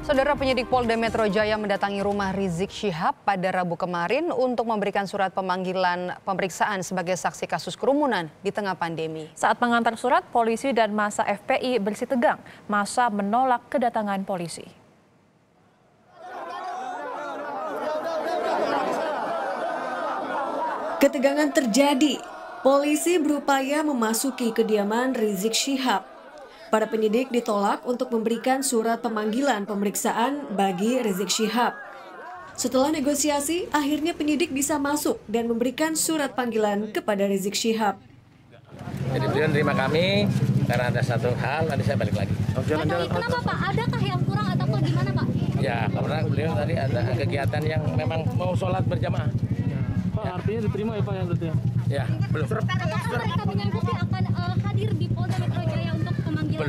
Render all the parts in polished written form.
Saudara, penyidik Polda Metro Jaya mendatangi rumah Rizik Syihab pada Rabu kemarin untuk memberikan surat pemanggilan pemeriksaan sebagai saksi kasus kerumunan di tengah pandemi. Saat mengantar surat, polisi dan massa FPI bersih tegang. Massa menolak kedatangan polisi. Ketegangan terjadi. Polisi berupaya memasuki kediaman Rizik Syihab. Para penyidik ditolak untuk memberikan surat pemanggilan pemeriksaan bagi Rizik Syihab. Setelah negosiasi, akhirnya penyidik bisa masuk dan memberikan surat panggilan kepada Rizik Syihab. Jadi beliau menerima kami karena ada satu hal, nanti saya balik lagi. Kenapa Pak? Adakah yang kurang atau gimana Pak? Ya, karena beliau tadi ada kegiatan yang memang mau sholat berjamaah. Pak, artinya diterima ya Pak yang berarti? Ya, belum. Apakah mereka menyanggupi akan hadir di Polda Metro Jaya untuk pemanggilan?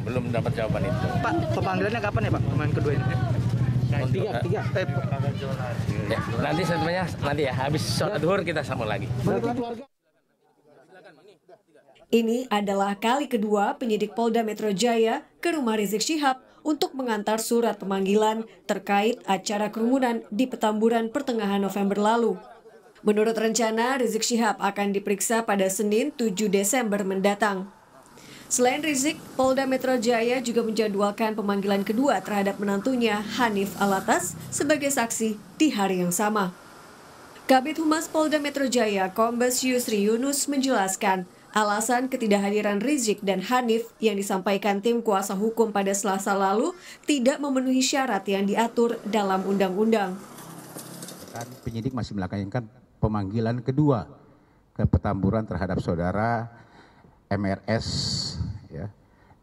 Belum dapat jawaban itu. Pak, pemanggilannya kapan ya Pak? Pemanggilan kedua ini? Tiga. Ya, nanti sebenarnya ya habis sholat zuhur kita sambung lagi. Ini adalah kali kedua penyidik Polda Metro Jaya ke rumah Rizik Syihab untuk mengantar surat pemanggilan terkait acara kerumunan di Petamburan pertengahan November lalu. Menurut rencana, Rizik Syihab akan diperiksa pada Senin 7 Desember mendatang. Selain Rizik, Polda Metro Jaya juga menjadwalkan pemanggilan kedua terhadap menantunya Hanif Alatas sebagai saksi di hari yang sama. Kabid Humas Polda Metro Jaya, Kombes Yusri Yunus menjelaskan alasan ketidakhadiran Rizik dan Hanif yang disampaikan tim kuasa hukum pada Selasa lalu tidak memenuhi syarat yang diatur dalam undang-undang. Penyidik masih melakukan pemanggilan kedua ke Petamburan terhadap saudara MRS ya,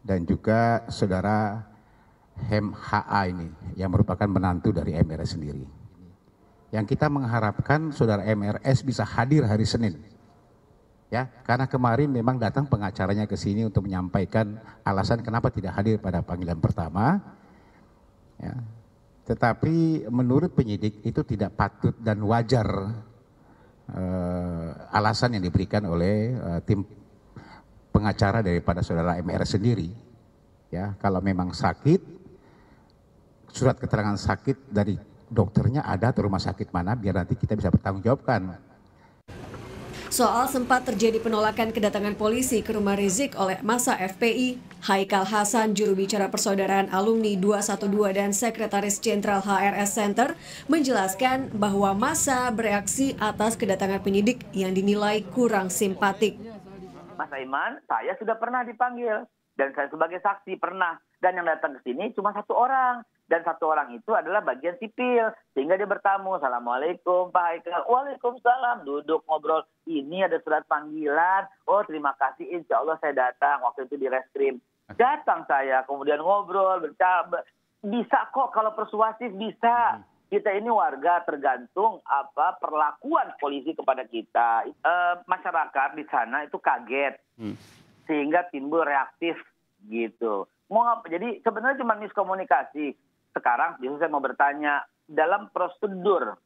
dan juga saudara HA ini yang merupakan menantu dari MRS sendiri. Yang kita mengharapkan saudara MRS bisa hadir hari Senin. Ya, karena kemarin memang datang pengacaranya ke sini untuk menyampaikan alasan kenapa tidak hadir pada panggilan pertama. Ya. Tetapi menurut penyidik itu tidak patut dan wajar alasan yang diberikan oleh tim pengacara daripada saudara MR sendiri. Ya, kalau memang sakit, surat keterangan sakit dari dokternya ada atau rumah sakit mana, biar nanti kita bisa bertanggungjawabkan. Soal sempat terjadi penolakan kedatangan polisi ke rumah Rizik oleh massa FPI, Haikal Hasan, juru bicara Persaudaraan Alumni 212 dan Sekretaris Jenderal HRS Center, menjelaskan bahwa massa bereaksi atas kedatangan penyidik yang dinilai kurang simpatik. Mas Aiman, saya sudah pernah dipanggil dan saya sebagai saksi pernah, dan yang datang ke sini cuma satu orang. Dan satu orang itu adalah bagian sipil. Sehingga dia bertamu. Assalamualaikum Pak Haikal. Waalaikumsalam. Duduk ngobrol. Ini ada surat panggilan. Oh terima kasih. Insya Allah saya datang. Waktu itu di reskrim. Datang saya. Kemudian ngobrol. Bisa kok kalau persuasif bisa. Kita ini warga tergantung apa perlakuan polisi kepada kita. Masyarakat di sana itu kaget. Sehingga timbul reaktif gitu. Jadi sebenarnya cuma miskomunikasi. Sekarang justru saya mau bertanya, dalam prosedur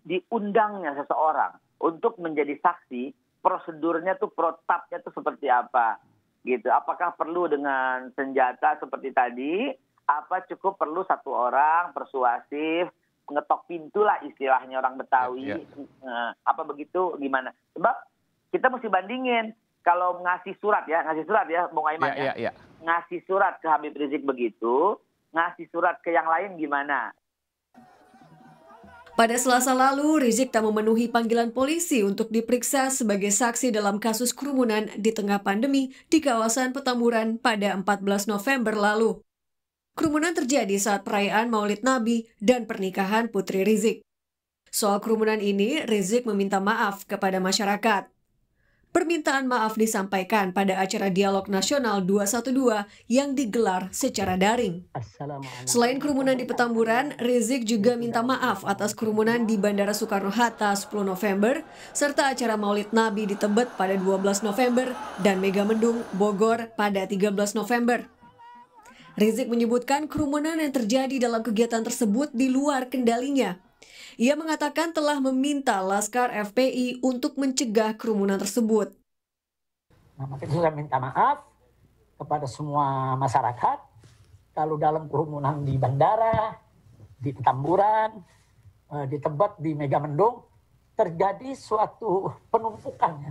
diundangnya seseorang untuk menjadi saksi, prosedurnya tuh protapnya tuh seperti apa? Gitu. Apakah perlu dengan senjata seperti tadi? Apa cukup perlu satu orang persuasif, ngetok pintu lah istilahnya orang Betawi? Apa begitu? Gimana? Sebab kita mesti bandingin. Kalau ngasih surat ya, Bung Aiman ya. Ngasih surat ke Habib Rizik begitu, ngasih surat ke yang lain gimana? Pada Selasa lalu, Rizik tak memenuhi panggilan polisi untuk diperiksa sebagai saksi dalam kasus kerumunan di tengah pandemi di kawasan Petamburan pada 14 November lalu. Kerumunan terjadi saat perayaan Maulid Nabi dan pernikahan Putri Rizik. Soal kerumunan ini, Rizik meminta maaf kepada masyarakat. Permintaan maaf disampaikan pada acara Dialog Nasional 212 yang digelar secara daring. Selain kerumunan di Petamburan, Rizik juga minta maaf atas kerumunan di Bandara Soekarno-Hatta 10 November, serta acara Maulid Nabi di Tebet pada 12 November dan Megamendung, Bogor pada 13 November. Rizik menyebutkan kerumunan yang terjadi dalam kegiatan tersebut di luar kendalinya. Ia mengatakan telah meminta Laskar FPI untuk mencegah kerumunan tersebut. Maka kita sudah minta maaf kepada semua masyarakat lalu dalam kerumunan di bandara, di Petamburan, di Tebet, di Megamendung, terjadi suatu penumpukan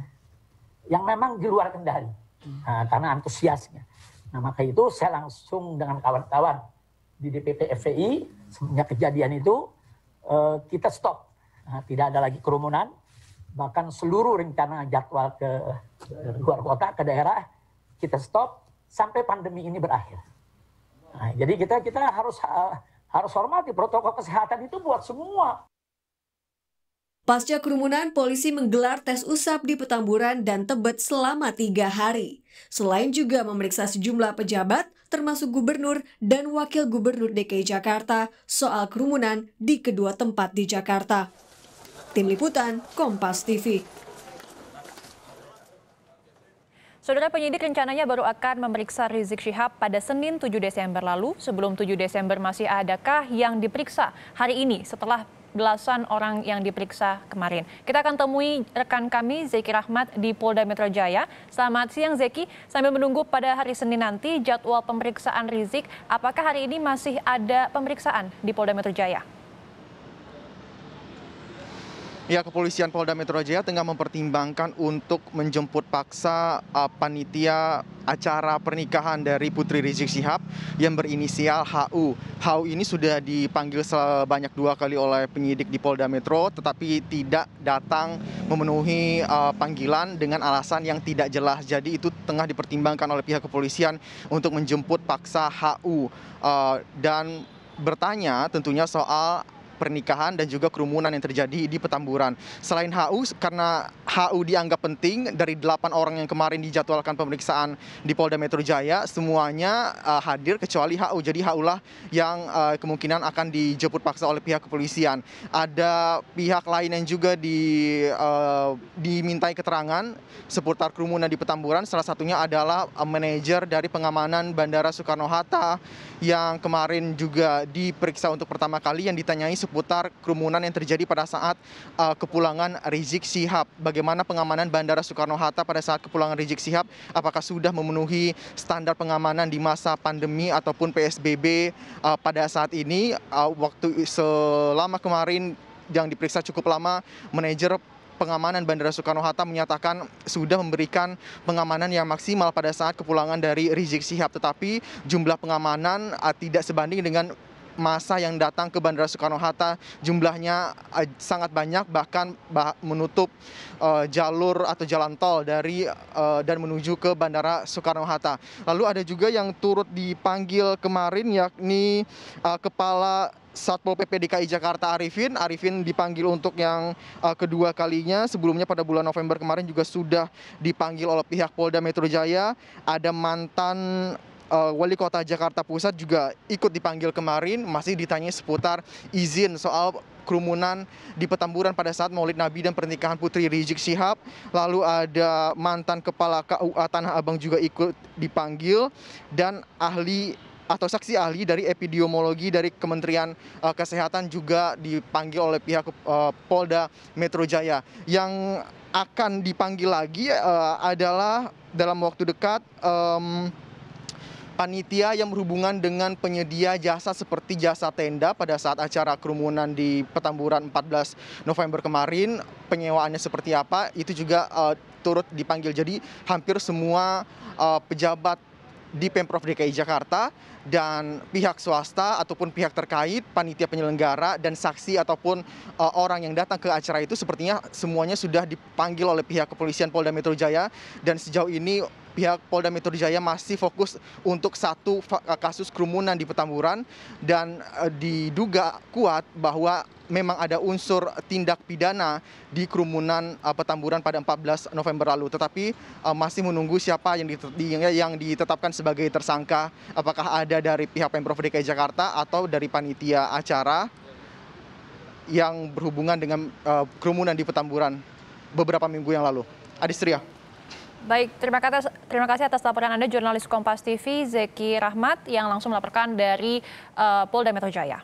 yang memang di luar kendali karena antusiasnya. Nah, maka itu saya langsung dengan kawan-kawan di DPP FPI semenjak kejadian itu kita stop. Tidak ada lagi kerumunan, bahkan seluruh rencana jadwal ke luar kota, ke daerah, kita stop sampai pandemi ini berakhir. Nah, jadi kita harus hormati protokol kesehatan itu buat semua. Pasca kerumunan, polisi menggelar tes usap di Petamburan dan Tebet selama 3 hari. Selain juga memeriksa sejumlah pejabat, termasuk gubernur dan wakil gubernur DKI Jakarta, soal kerumunan di kedua tempat di Jakarta. Tim Liputan, Kompas TV. Saudara, penyidik rencananya baru akan memeriksa Rizik Syihab pada Senin 7 Desember lalu. Sebelum 7 Desember masih adakah yang diperiksa hari ini setelah belasan orang yang diperiksa kemarin? Kita akan temui rekan kami Zeki Rahmat di Polda Metro Jaya. Selamat siang Zeki, sambil menunggu pada hari Senin nanti jadwal pemeriksaan Rizik, apakah hari ini masih ada pemeriksaan di Polda Metro Jaya? Ya, kepolisian Polda Metro Jaya tengah mempertimbangkan untuk menjemput paksa panitia acara pernikahan dari Putri Rizik Syihab yang berinisial HU. HU ini sudah dipanggil sebanyak 2 kali oleh penyidik di Polda Metro, tetapi tidak datang memenuhi panggilan dengan alasan yang tidak jelas. Jadi itu tengah dipertimbangkan oleh pihak kepolisian untuk menjemput paksa HU dan bertanya tentunya soal pernikahan dan juga kerumunan yang terjadi di Petamburan. Selain HU, karena HU dianggap penting, dari 8 orang yang kemarin dijadwalkan pemeriksaan di Polda Metro Jaya, semuanya hadir kecuali HU. Jadi HU lah yang kemungkinan akan dijemput paksa oleh pihak kepolisian. Ada pihak lain yang juga dimintai keterangan seputar kerumunan di Petamburan. Salah satunya adalah manajer dari pengamanan Bandara Soekarno-Hatta yang kemarin juga diperiksa untuk pertama kali, yang ditanyai seputar kerumunan yang terjadi pada saat kepulangan Rizik Syihab. Bagaimana pengamanan Bandara Soekarno-Hatta pada saat kepulangan Rizik Syihab? Apakah sudah memenuhi standar pengamanan di masa pandemi ataupun PSBB pada saat ini? Waktu selama kemarin yang diperiksa cukup lama, manajer pengamanan Bandara Soekarno-Hatta menyatakan sudah memberikan pengamanan yang maksimal pada saat kepulangan dari Rizik Syihab. Tetapi jumlah pengamanan tidak sebanding dengan masa yang datang ke Bandara Soekarno-Hatta. Jumlahnya sangat banyak, bahkan menutup jalur atau jalan tol dari dan menuju ke Bandara Soekarno-Hatta. Lalu ada juga yang turut dipanggil kemarin, yakni Kepala Satpol PP DKI Jakarta Arifin dipanggil untuk yang kedua kalinya. Sebelumnya pada bulan November kemarin juga sudah dipanggil oleh pihak Polda Metro Jaya. Ada mantan Wali Kota Jakarta Pusat juga ikut dipanggil kemarin, masih ditanya seputar izin soal kerumunan di Petamburan pada saat Maulid Nabi dan pernikahan Putri Rizik Syihab. Lalu ada mantan Kepala KUA Tanah Abang juga ikut dipanggil, dan ahli atau saksi ahli dari epidemiologi dari Kementerian Kesehatan juga dipanggil oleh pihak Polda Metro Jaya. Yang akan dipanggil lagi adalah dalam waktu dekat panitia yang berhubungan dengan penyedia jasa seperti jasa tenda pada saat acara kerumunan di Petamburan 14 November kemarin. Penyewaannya seperti apa, itu juga turut dipanggil. Jadi hampir semua pejabat di Pemprov DKI Jakarta dan pihak swasta ataupun pihak terkait, panitia penyelenggara dan saksi ataupun orang yang datang ke acara itu sepertinya semuanya sudah dipanggil oleh pihak kepolisian Polda Metro Jaya. Dan sejauh ini pihak Polda Metro Jaya masih fokus untuk satu kasus kerumunan di Petamburan, dan diduga kuat bahwa memang ada unsur tindak pidana di kerumunan Petamburan pada 14 November lalu. Tetapi masih menunggu siapa yang ditetapkan sebagai tersangka, apakah ada dari pihak Pemprov DKI Jakarta atau dari panitia acara yang berhubungan dengan kerumunan di Petamburan beberapa minggu yang lalu. Adistria. Baik, terima kasih atas laporan Anda, jurnalis Kompas TV Zeki Rahmat yang langsung melaporkan dari Polda Metro Jaya.